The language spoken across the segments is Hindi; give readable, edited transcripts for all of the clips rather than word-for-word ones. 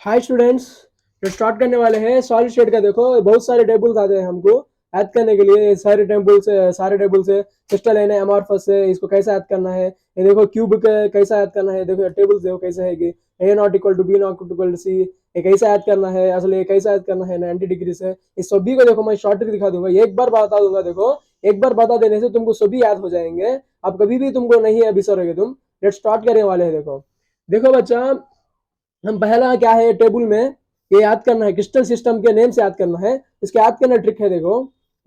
हाय स्टूडेंट्स, तो स्टार्ट करने वाले हैं सॉलिड स्टेट का। देखो बहुत सारे टेबल्स आते हैं हमको ऐड करने के लिए। सारे टेबल्स है क्रिस्टल है, एमॉर्फस है, इसको कैसे ऐड करना है। ये देखो क्यूब कैसा ऐड करना है। देखो टेबल्स देखो कैसे है कि a not equal to b not equal to c, ये कैसा ऐड करना है। असल ये कैसा ऐड करना है 90 डिग्री से। इस सभी को देखो मैं शॉर्ट ट्रिक दिखा दूंगा, एक बार बता दूंगा। देखो एक बार बता देने से तुमको सभी याद हो जाएंगे। अब कभी भी तुमको नहीं है बिसरोगे तुम। लेट स्टार्ट करने वाले हैं। देखो देखो बच्चा, हम पहला क्या है टेबल में ये याद करना है, क्रिस्टल सिस्टम के नेम से याद करना है। इसके याद करना ट्रिक है। देखो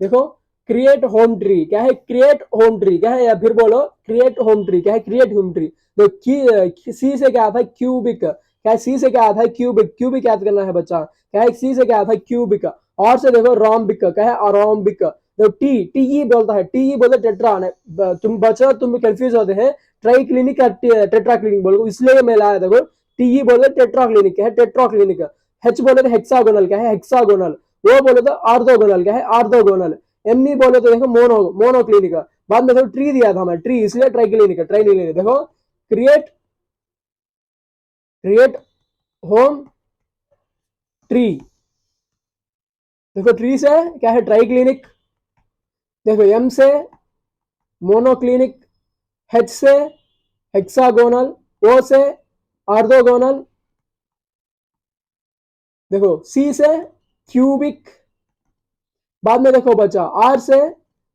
देखो क्रिएट होम ट्री क्या है, क्रिएट होम ट्री क्या है, या फिर बोलो क्रिएट होम ट्री क्या है, क्रिएट होम ट्री। तो सी से क्या आता है, क्यूबिक क्या है, सी से क्या आता है, क्यूबिक। क्यूबिक याद करना है बच्चा क्या है, सी से क्या आता है, क्यूबिक। और से देखो रोम्बिक क्या है, अरोम्बिक। तो टी टी ई बोलता है, टी ई बोलते टेट्रा। तुम बच्चा तुम कंफ्यूज होते हैं ट्राई क्लिनिक टेट्रा क्लिनिक बोलो, इसलिए मैं लाया। देखो टी बोले टेट्राक्लिनिक क्या है, टेट्राक्लिनिक। एच बोले तो हेक्सागोनल क्या है, हेक्सागोनल। वो बोले तो आर्थोगोनल क्या है, आर्थोगोनल। एम ई बोले तो देखो मोनो मोनोक्लिनिक। बाद में देखो ट्री दिया था हमें, ट्री इसलिए ट्राइक्लिनिक ट्राइक्लिनिक। देखो क्रिएट क्रिएट होम ट्री। देखो ट्री से क्या है, ट्राइक्लिनिक। देखो एम से मोनोक्लिनिक, एच से हेक्सागोनल, ओ से आर्थोगोनल। देखो सी से क्यूबिक। बाद में देखो बच्चा आर से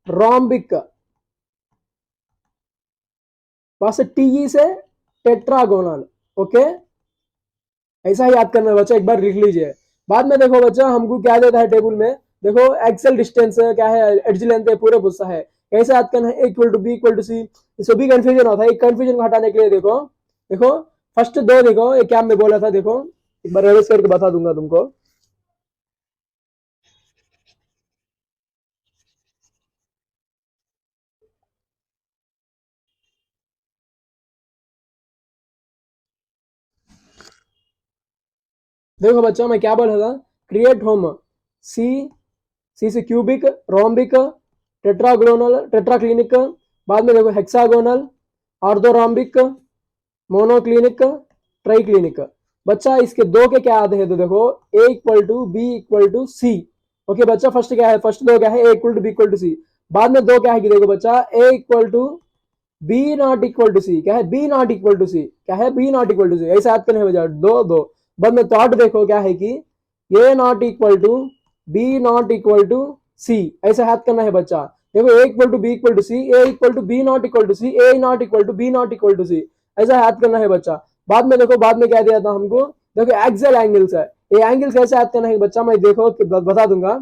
रोम्बिक। बस टी से टेट्रागोनल। ओके, ऐसा ही याद करना है बच्चा, एक बार लिख लीजिए। बाद में देखो बच्चा हमको क्या देता है टेबल में। देखो एक्सेल डिस्टेंस क्या है, एड्ज लेंथ है, पूरे गुस्सा है। कैसे याद करना है, equal to b equal to c. इसको भी कंफ्यूजन होता है, एक कंफ्यूजन को हटाने के लिए देखो देखो फर्स्ट दो देखो ये क्या मैं बोला था। देखो एक बार रिवर्स करके बता दूंगा तुमको। देखो बच्चा मैं क्या बोला था, क्रिएट होम सी, सी से क्यूबिक, रोम्बिक, टेट्रागोनल टेट्राक्लिनिक। बाद में देखो हेक्सागोनल, ऑर्थोरोम्बिक, मोनोक्लिनिक, ट्राइक्लिनिक। बच्चा इसके दो के क्या आते हैं, तो देखो a equal to b equal to c. Okay बच्चा, फर्स्ट क्या है, फर्स्ट दो क्या है, a equal to b equal to c. बाद में दो क्या है कि देखो बच्चा a equal to b not equal to c क्या है, b not equal to c क्या है, b not equal to c. ऐसे याद करने हैं बच्चा, दो दो। बाद में थर्ड देखो क्या है कि a not equal to b not equal to c. ऐसा याद करना है बच्चा। देखो a equal to b equal to c, a equal to b not equal to c, a not equal to b not equal to c. ऐसा याद करना है बच्चा। बाद में देखो बाद में क्या दिया था हमको, देखो एक्सेल एंगल्स है। ये एंगल्स कैसे याद करना है बच्चा, मैं देखो बता दूंगा।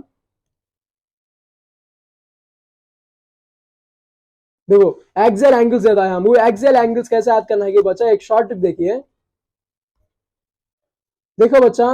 देखो एक्सेल एंगल्स देता है, हम वो एक्सेल एंगल्स कैसे याद करना है कि बच्चा एक शॉर्ट टिप देखिए। देखो बच्चा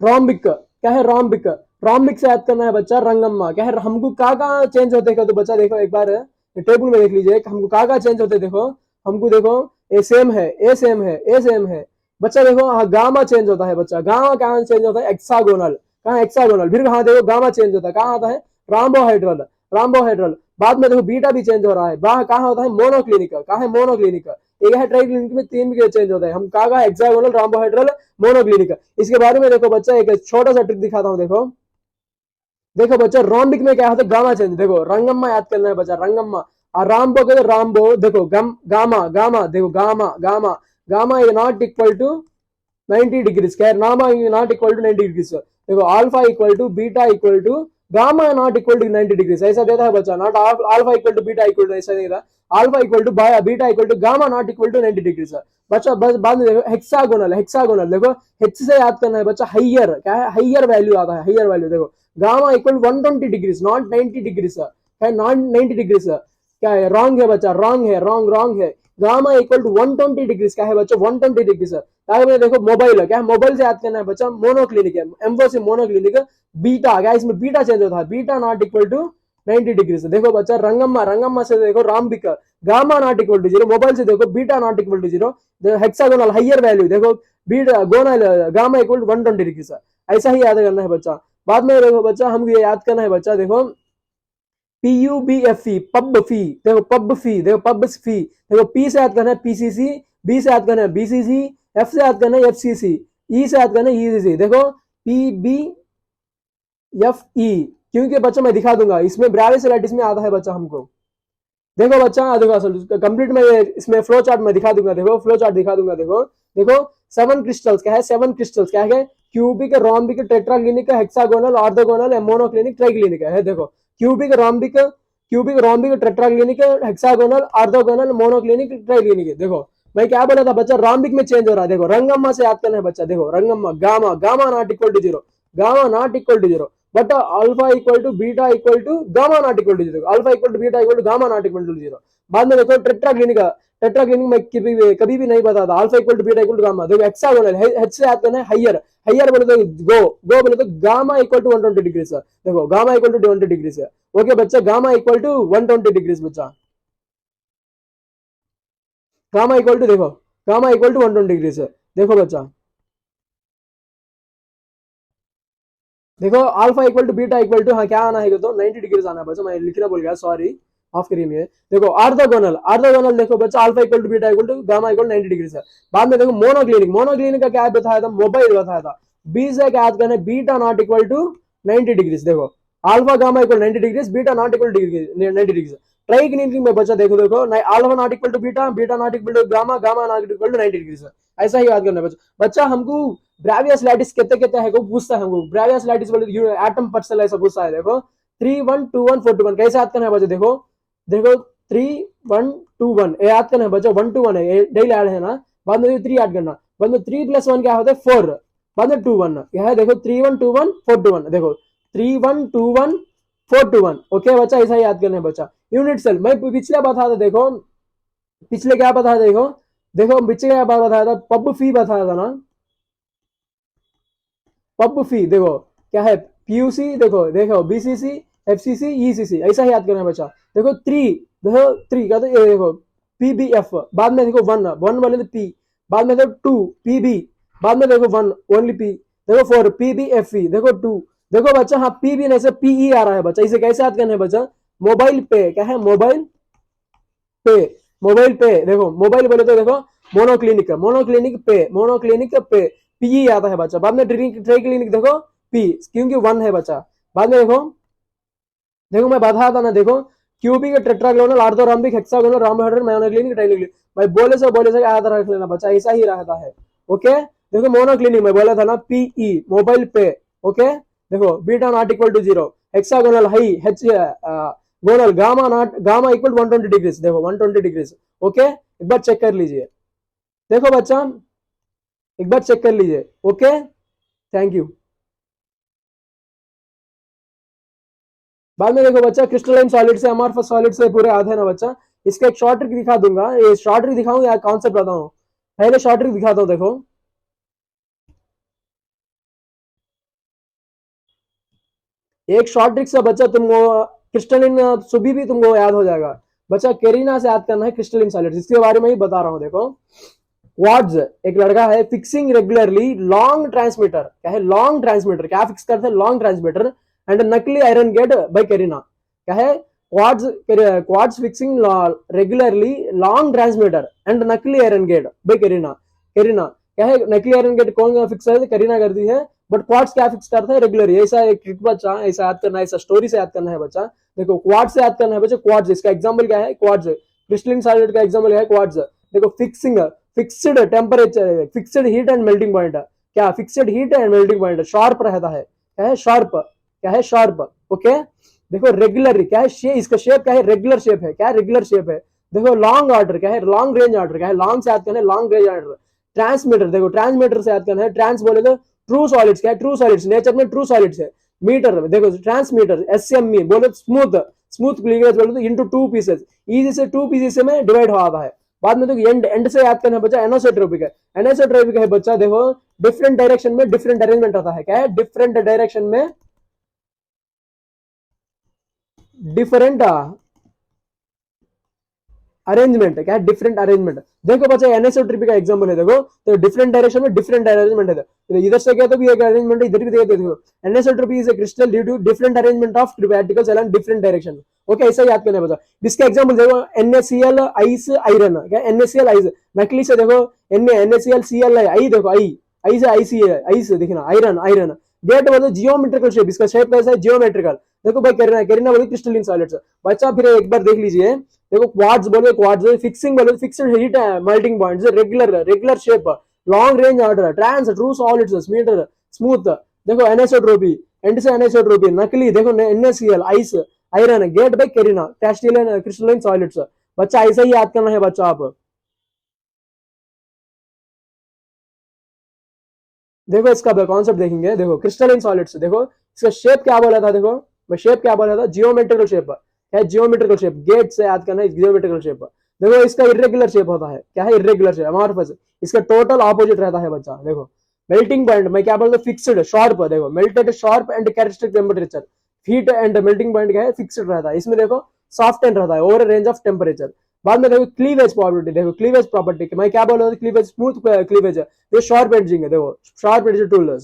रोम्बिक क्या है, रोम्बिक। रोम्बिक से याद करना है बच्चा रंगम्मा क्या है। हमको कहाँ चेंज होते हैं तो बच्चा देखो एक बार टेबल में देख लीजिए हमको कहाँ चेंज होते। देखो हमको देखो ए सेम है, ए सेम है, ए सेम है। बच्चा देखो हाँ गामा चेंज होता है बच्चा, गामा कहाँ चेंज होता है, एक्सागोनल। कहाँ एक्सागोनल। फिर कहाँ देखो गामा चेंज होता है, कहाँ आता है, राम्बोहाइड्रल, राम्बोहाइड्रल। बाद में देखो बीटा भी चेंज हो रहा है, कहाँ होता है, मोनोक्लिनिक। कहाँ है, मोनोक्लिनिक। एक है ट्राइक्लिनिक में तीन भी चेंज होता है। हम कहाँ एक्सागोनल, राम्बोहाइड्रल, मोनोक्लिनिक। इसके बारे में देखो बच्चा एक छोटा सा ट्रिक दिखाता हूँ। देखो देखो बच्चा रोम्बिक में क्या होता है, गामा चेंज। देखो रंगम्मा याद करना है बच्चा, रंगम्मा। और रामबो के रामबो देखो गामा गामा। देखो gamma gamma, gamma is not equal to 90 degrees क्या है, gamma is not equal to 90 degrees. देखो alpha equal to beta equal to gamma not equal to 90 degrees. ऐसा देता है बच्चा, not alpha equal to beta equal to, ऐसा नहीं था। Alpha equal to beta equal to gamma not equal to 90 degrees. बच्चा बस बाद में देखो हेक्सागोनल, हेक्सागोनल देखो हेच से याद करना है बच्चा, हाइयर क्या है, हाइयर वैल्यू आता है, हाइयर वैल्यू। देखो gamma equal 120 degrees not 90 degrees है, नॉट 90 डिग्रीज क्या है, रॉन्ग है बच्चा, रॉन्ग है, रॉन्ग रॉन्ग है। गामा इक्वल टू 120 डिग्रीज क्या है बच्चा, 120 डिग्रीज। में देखो मोबाइल है क्या, मोबाइल से याद करना है बच्चा, मोनोक्लिनिक है, एम्फो से मोनोक्लिनिक। बीटा क्या, इसमें बीटा चेंज होता है, beta not equal to 90 degree से। देखो बच्चा रंगम्मा, रंगम्मा से देखो rhombic, gamma not equal to zero. Mobile से देखो beta not equal to zero. Hexagonal higher value देखो, बीटा गोनल गामा इक्वल टू 120 डिग्री से। ऐसा ही याद करना है बच्चा। बाद में देखो बच्चा हमको ये याद करना है बच्चा, देखो PUBFE पब फी। देखो पब फी, देखो पब फी। देखो पी से याद करना है PCC, बी से याद करना है BCC, एफ से याद करना है FCC। ई से याद करना, ई देखो PBFE, क्योंकि बच्चा मैं दिखा दूंगा इसमें ब्रावियस लैटिस में आता है बच्चा हमको। देखो बच्चा, देखो असल कंप्लीट में इसमें फ्लो चार्ट में दिखा दूंगा, देखो फ्लो चार्ट दिखा दूंगा। देखो देखो 7 क्रिस्टल्स क्या है, 7 क्रिस्टल्स क्या है, cubic, rhombic, tetraclinic, hexagonal, orthogonal, monoclinic, triclinic है। देखो cubic, rhombic, tetraclinic, hexagonal, orthogonal, monoclinic, triclinic. देखो मैं क्या बोला था बच्चा, रोम्बिक में चेंज हो रहा है। देखो रंगम्मा से याद करना है बच्चा। देखो Rangamma, gamma, gamma not equal to zero, gamma not equal to zero, but alpha equal to beta equal to gamma not equal to zero, alpha equal to beta equal to gamma not equal to zero. बाद में देखो टेट्राक्लिनिक, टेट्राक्लिनिक में कभी भी नहीं बताता, alpha equal to beta equal to gamma. देखो हेक्सागोनल, एच से याद करना है हायर, हायर बोले तो गो बोले तो गामा इक्वल टू 120 डिग्री है। देखो गामा इक्वल टू 120 डिग्री है। ओके बच्चा, गामा इक्वल टू 120 डिग्री बच्चा, गामा इक्वल टू, देखो गामा इक्वल टू 120 डिग्री है। देखो बच्चा, देखो alpha equal to beta equal to, हाँ क्या आना है तो 90 डिग्री आना है बच्चा, मैं लिखना भूल गया, सॉरी, ऑफ करिए में। देखो ऑर्थोगोनल, ऑर्थोगोनल देखो बच्चा, alpha equal to beta equal to gamma equal 90 degree है। बाद में देखो मोनोक्लिनिक, मोनोक्लिनिक का क्या बताया था, मोबाइल बताया था। बी से क्या याद करना है, beta not equal to 90 degree. देखो alpha gamma equal 90 degree, beta not equal 90 degree. Triclinic में बच्चा देखो, देखो alpha not equal to beta, beta not equal to gamma, gamma not equal to 90 degree. ऐसा ही याद करना है बच्चा। बच्चा हमको ब्रावियस लैटिस कितने कितने है को पूछता है हमको, ब्रावियस लैटिस बोले एटम पार्टिकल ऐसा पूछता है। देखो 3 1 2 1 4 2 1 कैसे याद करना है बच्चा। देखो देखो 3 1 2 1 ये याद करना है बच्चा, 1 2 1 है, डेली ऐड है ना। बाद में 3 याद करना, बाद में 3 + 1 क्या होता है 4, बाद में 2 1 यह है। देखो 3 1 2 1 4 2 1, देखो 3 1 2 1 4 2 1। ओके बच्चा, ऐसा याद करना है बच्चा। यूनिट सेल मैं पिछले बताया था, देखो पिछले क्या बताया, देखो देखो पिछले क्या बताया था, पब फी बताया था ना, पब फी। देखो क्या है, पीयूसी, देखो देखो बीसीसी, एफसीसी, ईसीसी, ऐसा ही याद करना है बच्चा। देखो 3, देखो 3 का तो ये देखो पीबीएफ, बाद में देखो 1 1 वाले तो पी, बाद में देखो 2 पीबी, बाद में देखो 1 ओनली पी, देखो 4 पीबीएफई, देखो 2, देखो बच्चा हाँ पीबी नहीं से पीई आ रहा है बच्चा। इसे कैसे याद करना है बच्चा, मोबाइल पे क्या है, मोबाइल पे, मोबाइल पे। देखो मोबाइल बोले तो देखो मोनोक्लिनिक, मोनोक्लिनिक पे, मोनोक्लिनिक पे पी आता है बच्चा। बाद में ट्राइक्लिनिक देखो पी, क्योंकि 1 है बच्चा। बाद में देखो देखो मैं बता था ना, देखो cubic, tetragonal, orthorhombic, hexagonal, rhombohedral, monoclinic, triclinic. भाई बोले से याद रख लेना बच्चा, ऐसा ही रहता है। ओके देखो मोनोक्लिनिक में बोला था ना पीई, मोबाइल पे। ओके देखो beta not equal to zero, hexagonal high, H गोनल, gamma not, gamma equal 120 degree. देखो 120 डिग्री। ओके एक बार चेक कर लीजिए, देखो बच्चा एक बार चेक कर लीजिए। Okay thank you. बाद में देखो बच्चा क्रिस्टलाइन सॉलिड से, अमॉर्फस सॉलिड से पूरे आधे ना बच्चा। इसका एक शॉर्ट ट्रिक दिखा दूंगा, ये शॉर्ट ट्रिक दिखाऊं या कॉन्सेप्ट बताऊं, पहले शॉर्ट ट्रिक दिखाता हूं। देखो एक शॉर्ट ट्रिक से बच्चा तुमको क्रिस्टलाइन सुबह भी तुमको याद हो जाएगा बच्चा। केरिना से याद करना है क्रिस्टलाइन सॉलिड, इसके बारे में ही बता रहा हूं। देखो क्वार्ट्ज, एक लड़का है, फिक्सिंग रेगुलरली लॉन्ग ट्रांसमीटर, क्या है लॉन्ग ट्रांसमीटर, क्या फिक्स करते हैं लॉन्ग ट्रांसमीटर एंड नकली आयरन गेट बाय केरिना। क्या है quartz fixing regularly long transmitter and नकली आयरन गेट बाय केरिना। केरिना क्या है, नकली आयरन गेट कौन फिक्स है, करीना करती है, बट क्वार्ट्ज क्या फिक्स करता है रेगुलरली। ऐसा एक ट्रिक बच्चा, ऐसा याद करना है, ऐसा स्टोरी से याद करना है बच्चा। देखो क्वार्ट्ज से याद करना है बच्चा, क्वार्ट्ज इसका एग्जांपल क्या है, क्वार्ट्ज क्रिस्टलाइन सॉलिड का एग्जांपल क्या है, क्वार्ट्ज। देखो fixing, fixed temperature, fixed heat and melting point, क्या fixed heat and melting point sharp रहता है, क्या है शार्प, क्या है शार्प। ओके देखो रेगुलर क्या है, इसका शेप क्या है, रेगुलर शेप है, क्या रेगुलर शेप है। देखो लॉन्ग ऑर्डर क्या है, लॉन्ग रेंज ऑर्डर, क्या है लॉन्ग से याद करना है, लॉन्ग रेंज ऑर्डर। ट्रांसमीटर, देखो ट्रांसमीटर से याद करना है, ट्रांस बोले तो ट्रू सॉलिड्स, क्या है ट्रू सॉलिड्स, नेचर में ट्रू सॉलिड्स है। मीटर में देखो ट्रांसमीटर, एसएमई बोले स्मूथ, स्मूथ क्लीवेज बोले तो इनटू 2 पीसेस, इजी से 2 पीसेस में डिवाइड हो आता है। बाद में तो एंड एंड से याद करना है बच्चा, एनोसोट्रोपिक है, एनोसोट्रोपिक है बच्चा। देखो डिफरेंट डायरेक्शन में डिफरेंट अरेंजमेंट आता है, क्या है डिफरेंट डायरेक्शन में डिफरेंट अरेंजमेंट, क्या है डिफरेंट अरेंजमेंट। देखो बच्चा एनएसओट्रोपिक का एग्जांपल है, देखो तो डिफरेंट डायरेक्शन में डिफरेंट अरेंजमेंट है। तो इधर से क्या तो भी एक अरेंजमेंट है, इधर भी देखो anisotropy is a crystal due to different arrangement of particles along different direction. Okay ऐसा याद करना है बच्चा। इसका एग्जांपल देखो NaCl आइस आयरन, क्या NaCl आइस, नकली से देखो NaCl Cl आई, देखो आई आइस आइसी है, आइस देखना, आयरन आयरन। गेट बोलो जियोमेट्रिकल शेप, इसका शेप कैसा है, जियोमेट्रिकल। देखो भाई करीना, करीना बोलो क्रिस्टलिन सॉलिड्स। बच्चा फिर एक बार देख लीजिए, देखो क्वार्ट्ज बोलो, क्वार्ट्ज फिक्सिंग बोलो, fixed heat melting points, regular regular shape, long range order, trans true solids, metre smooth. देखो एनिसोट्रोपी, एंड से एनिसोट्रोपी, नकली देखो NaCl, ice iron. Get by Kareena, crystalline crystalline solids. बच्चा ऐसा ही याद करना है बच्चा आप। देखो इसका कॉन्सेप्ट देखेंगे, देखो क्रिस्टलाइन सॉलिड्स, देखो इसका शेप क्या बोला था, देखो मैं शेप क्या बोला था, जियोमेट्रिकल शेप। क्या है जियोमेट्रिकल शेप, गेट से याद करना है जियोमेट्रिकल शेप। देखो इसका इरेगुलर शेप होता है, क्या है इरेगुलर शेप हमारे पास, इसका टोटल ऑपोजिट रहता है बच्चा। देखो मेल्टिंग पॉइंट मैं क्या बोलता हूँ, फिक्स्ड शार्प, देखो melted sharp and characteristic temperature, heat and melting point क्या है, फिक्स्ड रहता है। इसमें देखो सॉफ्ट एंड रहता है ओवर रेंज ऑफ टेम्परेचर। बाद में देखो क्लीवेज प्रॉपर्टी, देखो क्लीवेज प्रॉपर्टी मैं क्या बोल रहा हूँ, क्लीवेज स्मूथ क्लीवेज है, ये शार्प एजिंग है। देखो sharp edging tool,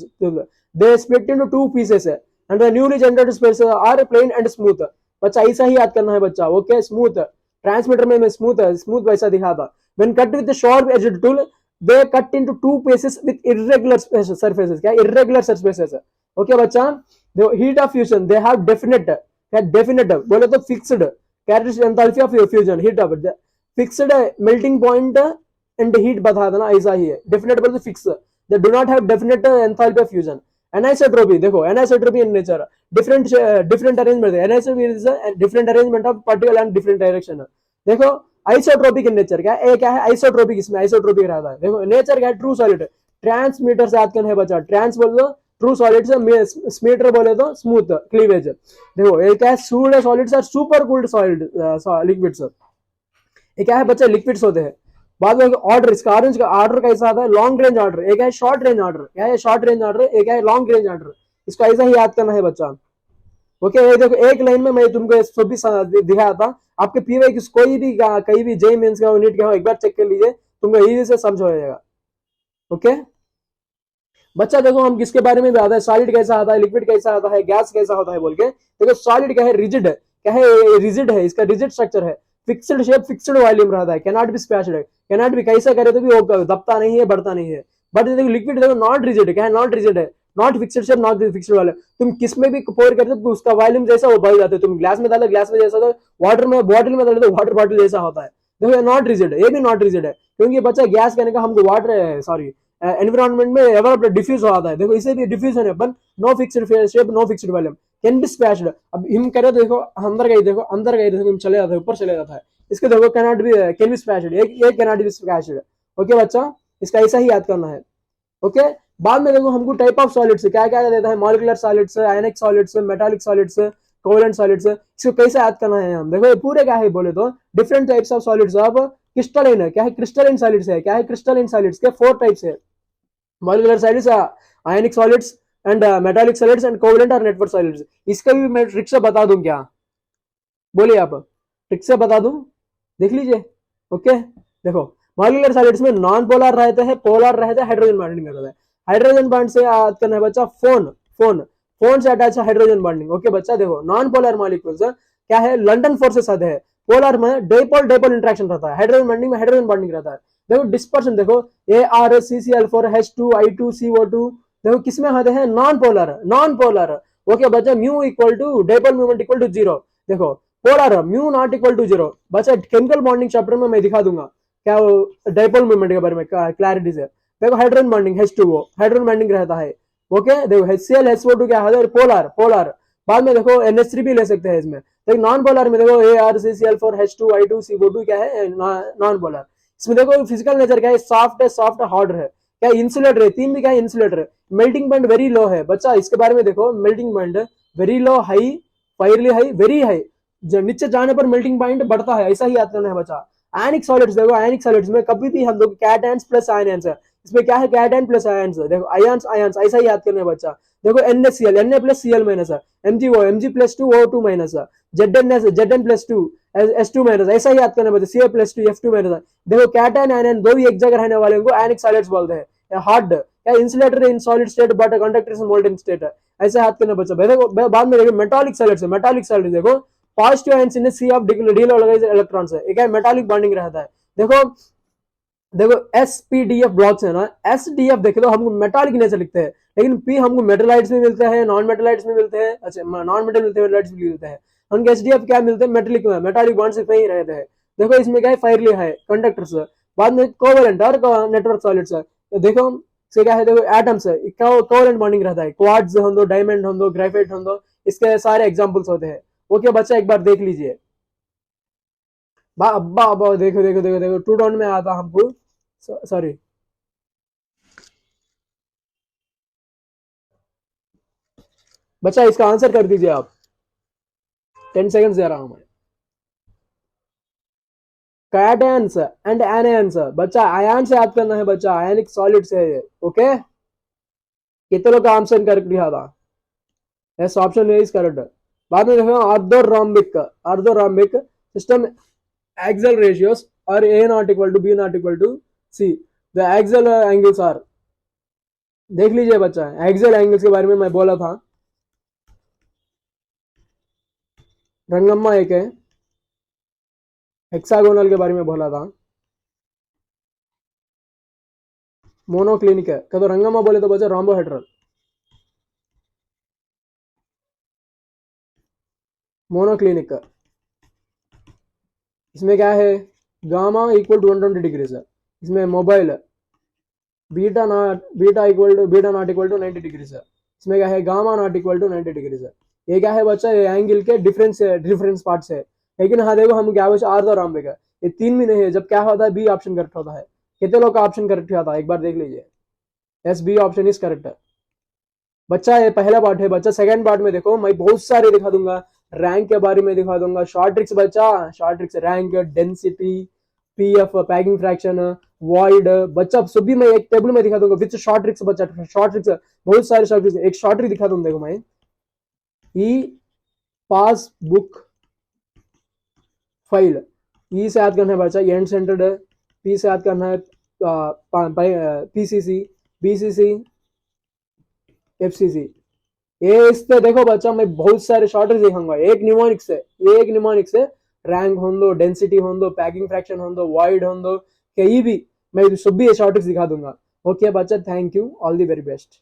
they split into two pieces है and the newly generated spaces are plain and smooth. बच्चा ऐसा ही याद करना है बच्चा, ओके स्मूथ। ट्रांसमीटर में स्मूथ है, स्मूथ वैसा दिखा था। When cut with the sharp edged tool they cut into two pieces with irregular surfaces, क्या इर्रेगुलर सरफेसेस है। ओके बच्चा, देखो heat of fusion they have definite, क्या डेफिनेट बोले तो fixed characteristic enthalpy of fusion, heat of fixed melting point and heat बता देना, ऐसा ही है। डेफिनेट बोले तो fix, they do not have definite enthalpy of fusion. Anisotropy, देखो anisotropy in nature different different arrangement, anisotropy is different arrangement of particle and different direction. देखो आइसोट्रोपिक इन नेचर, क्या है, क्या है आइसोट्रोपिक, इसमें आइसोट्रोपिक रहता है। देखो नेचर क्या है, ट्रू सॉलिड। ट्रांसमीटर से याद करना है बच्चा, ट्रांस बोल दो ट्रू सॉलिड से, स्मीटर बोले तो स्मूथ क्लीवेज। देखो ये क्या है, सूल्ड सॉलिड्स और सुपर कूल्ड सॉलिड लिक्विड्स, ये क्या है बच्चा, लिक्विड्स होते हैं। बाद में ऑर्डर, इसका ऑरेंज का ऑर्डर कैसा आता है, लॉन्ग रेंज ऑर्डर, एक है शॉर्ट रेंज ऑर्डर, क्या है शॉर्ट रेंज ऑर्डर, एक है लॉन्ग रेंज ऑर्डर। इसका ऐसा ही याद करना है बच्चा। ओके ये देखो एक लाइन में मैं तुमको सब भी दिखाया था। आपके पीवाई कोई भी कहीं भी जेई मेंस का हो, नीट का हो, एक बार चेक कर लीजिए, तुमको इजी से समझ हो जाएगा। ओके बच्चा देखो हम किसके बारे में भी आता है, सॉलिड कैसा आता है, लिक्विड कैसा आता है, गैस कैसा होता है बोल के। देखो सॉलिड क्या है, रिजिड है, क्या है रिजिड है, इसका रिजिड स्ट्रक्चर है, फिक्स्ड शेप फिक्स्ड वॉल्यूम रहता है, कैनॉट बी स्पैच्ड है, कैनॉट भी कैसा करे तो भी वो दबता नहीं है, बढ़ता नहीं है। बट देखो लिक्विड देखो नॉट रिजिड है, क्या है नॉट रिजिड है, not fixed shape not fixed volume. तुम किसमें भी पोर करते हो उसका वॉल्यूम जैसा वो बढ़ जाता है, तुम ग्लास में डालो ग्लास में जैसा, वाटर में बॉटल में डालो तो वाटर बॉटल जैसा होता है। देखो नॉट रिजिड है, ये भी नॉट रिजिड है, क्योंकि बच्चा गैस कहने का हमको वाटर सॉरी एनवायरमेंट में एवर डिफ्यूज होता है। देखो इसे भी डिफ्यूजन है, but no fixed shape no fixed volume, can be spaced. अब हम करे तो देखो अंदर गई, देखो अंदर गई, देखो हम चले जाते हैं, ऊपर चले जाता है। इसके देखो कैनॉट बी, कैन बी स्पैच्ड, एक कैनॉट बी स्पैच्ड। ओके बच्चा इसका ऐसा ही याद करना है। ओके बाद में देखो हमको टाइप ऑफ सॉलिड्स क्या क्या देता है, मॉलिक्यूलर सॉलिड्स, आयनिक solids, metallic solids, covalent solids. इसको कैसे याद करना है हम, देखो ये पूरे क्या है बोले तो different types of solids of crystalline है, क्या है क्रिस्टलाइन सॉलिड्स है, क्या है क्रिस्टलाइन सॉलिड्स के 4 टाइप्स है, molecular solids, ionic solids and metallic solids and covalent और नेटवर्क सॉलिड्स। इसका भी मैं ट्रिक से बता दूं क्या, बोलिए आप, ट्रिक से बता दूं, देख लीजिए। ओके देखो मॉलिक्यूलर सॉलिड्स में नॉन पोलर रहते हैं, पोलर रहते हैं, हाइड्रोजन बॉन्डिंग करता है। हाइड्रोजन बॉन्ड से याद करना है बच्चा फोन, फोन फोन से अटैच है हाइड्रोजन बॉन्डिंग। ओके बच्चा देखो नॉन पोलर मॉलिक्यूल्स क्या है, लंडन फोर्सेस आते हैं, पोलर में डाइपोल डाइपोल इंटरेक्शन रहता है, हाइड्रोजन बॉन्डिंग में हाइड्रोजन बॉन्डिंग रहता है। देखो डिस्पर्शन देखो ArCCl4H2I2CO2, देखो किसमें आते हैं, non polar, non polar. Okay बच्चा mu equal to dipole movement equal to 0, देखो polar mu not equal to 0। बच्चा केमिकल बॉन्डिंग चैप्टर में मैं दिखा दूंगा क्या डाइपोल मूवमेंट के बारे में क्लैरिटी से। देखो hydrogen bonding H2O hydrogen bonding रहता है। ओके देखो HCl SO2 क्या है, पोलर पोलर। बाद में देखो NH3 भी ले सकते हैं इसमें। देखो नॉन पोलर में देखो ArCCl4H2I2CO2 क्या है, नॉन पोलर। इसमें देखो फिजिकल नेचर क्या है, सॉफ्ट है, सॉफ्ट हार्ड है, क्या इंसुलेटर है, 3 भी क्या है इंसुलेटर है। मेल्टिंग पॉइंट वेरी लो है बच्चा, इसके बारे में देखो melting point very low, high, fairly high, very high, नीचे जाने पर मेल्टिंग पॉइंट बढ़ता है, ऐसा ही याद करना है बच्चा। आयनिक सॉलिड्स देखो, आयनिक सॉलिड्स में कभी भी हम लोग कैटायंस प्लस आयंस है, इसमें क्या है कैटायन प्लस आयंस, देखो आयंस आयंस ऐसा ही याद करना है बच्चा। देखो NaCl Na plus Cl minus है, MgO Mg plus 2 O2 minus है, Zn प्लस 2 S2 माइनस, ऐसा ही याद करना है बच्चा। Ca प्लस 2 F2 माइनस है। देखो कैटायन आयन दो ही एक जगह रहने वाले को आयनिक सॉलिड्स बोलते हैं। हार्ड या insulator in solid state but conductor in molten state है, ऐसे याद करना बच्चा। देखो बाद में देखो मेटालिक सॉलिड्स है, मेटालिक सॉलिड्स देखो positive ions in C of delocalized electrons है, एक है मेटालिक बॉन्डिंग रहता है। देखो देखो SPDF ब्लॉक्स है ना, SDF देखे तो हमको मेटालिक नेचर लिखते हैं, लेकिन P हमको मेटलाइट्स में मिलते हैं, नॉन मेटलाइट्स में मिलते हैं, अच्छा नॉन मेटल मिलते हैं, मेटलाइट्स भी मिलते हैं। हमको SDF क्या मिलते हैं, मेटेलिक में, मेटालिक बॉन्ड्स में ही रहते हैं। देखो इसमें क्या है, फायरली है कंडक्टर्स, बाद में कोवेलेंट और नेटवर्क सॉलिड्स है। तो देखो से क्या है, देखो एटम्स है, कोवेलेंट बॉन्डिंग रहता है, क्वार्ट्ज हो दो, डायमंड हो दो, ग्रेफाइट हो दो, इसके सारे एग्जांपल्स होते हैं। ओके बच्चा एक बार देख लीजिए। अब्बा अब्बा देखो देखो देखो देखो, टू डाउन में आता हमको, सॉरी बच्चा इसका आंसर कर दीजिए आप, 10 सेकंड दे रहा हूं मैं। कैटआयंस एंड एनायंस, बच्चा आयन से याद करना है बच्चा, आयनिक सॉलिड से है, ओके। कितने लोग का आंसर करेक्ट दिया था? Yes, option a is correct. बाद में देखो ऑर्थोरॉम्बिक सिस्टम एक्सल रेशियोस और a not equal to b not equal to c, the axial angles are, देख लीजिए बच्चा, एक्सल एंगल्स के बारे में मैं बोला था, रंगम्मा एक है, हेक्सागोनल के बारे में बोला था, मोनोक्लिनिक है क्या, तो रंगम्मा बोले तो बच्चा रोम्बोहेड्रल, मोनोक्लिनिक। इसमें क्या है, गामा इक्वल टू 120 डिग्री है, इसमें mobile beta not equal to 90 degree है, इसमें क्या है, gamma not equal to 90 degree है। ये क्या है बच्चा, ये एंगल के डिफरेंस पार्ट्स है। लेकिन हाँ देखो हम क्या बच्चा, आर्थोरॉम्बिक है, ये तीन भी नहीं है, जब क्या होता है, बी ऑप्शन करेक्ट होता है। कितने लोग का ऑप्शन करेक्ट होता है एक बार देख लीजिए, S B option is correct है बच्चा। ये पहला पार्ट है बच्चा, सेकंड पार्ट में देखो मैं बहुत सारे दिखा दूंगा, रैंक के बारे में दिखा दूंगा, शॉर्ट ट्रिक्स बच्चा, short tricks, rank, density, PF, packing fraction, void, बच्चा सब भी मैं एक टेबल में दिखा दूंगा विद शॉर्ट ट्रिक्स बच्चा, शॉर्ट ट्रिक्स बहुत सारे शॉर्ट ट्रिक्स, एक शॉर्ट ट्रिक दिखा दूंगा देखो मैं, ई पासबुक फाइल, ई से याद करना है बच्चा, एंड सेंटर्ड है, पी से याद करना है पीसीसी, बीसीसी, एफसीसी। ये इससे देखो बच्चा मैं बहुत सारे शॉर्टेज दिखाऊंगा, एक निमोनिक से रैंक हो दो, डेंसिटी हो दो, पैकिंग फ्रैक्शन हो दो, वाइड हो दो, कहीं भी मैं सब भी ये शॉर्टेज दिखा दूंगा। ओके बच्चा, thank you, all the very best.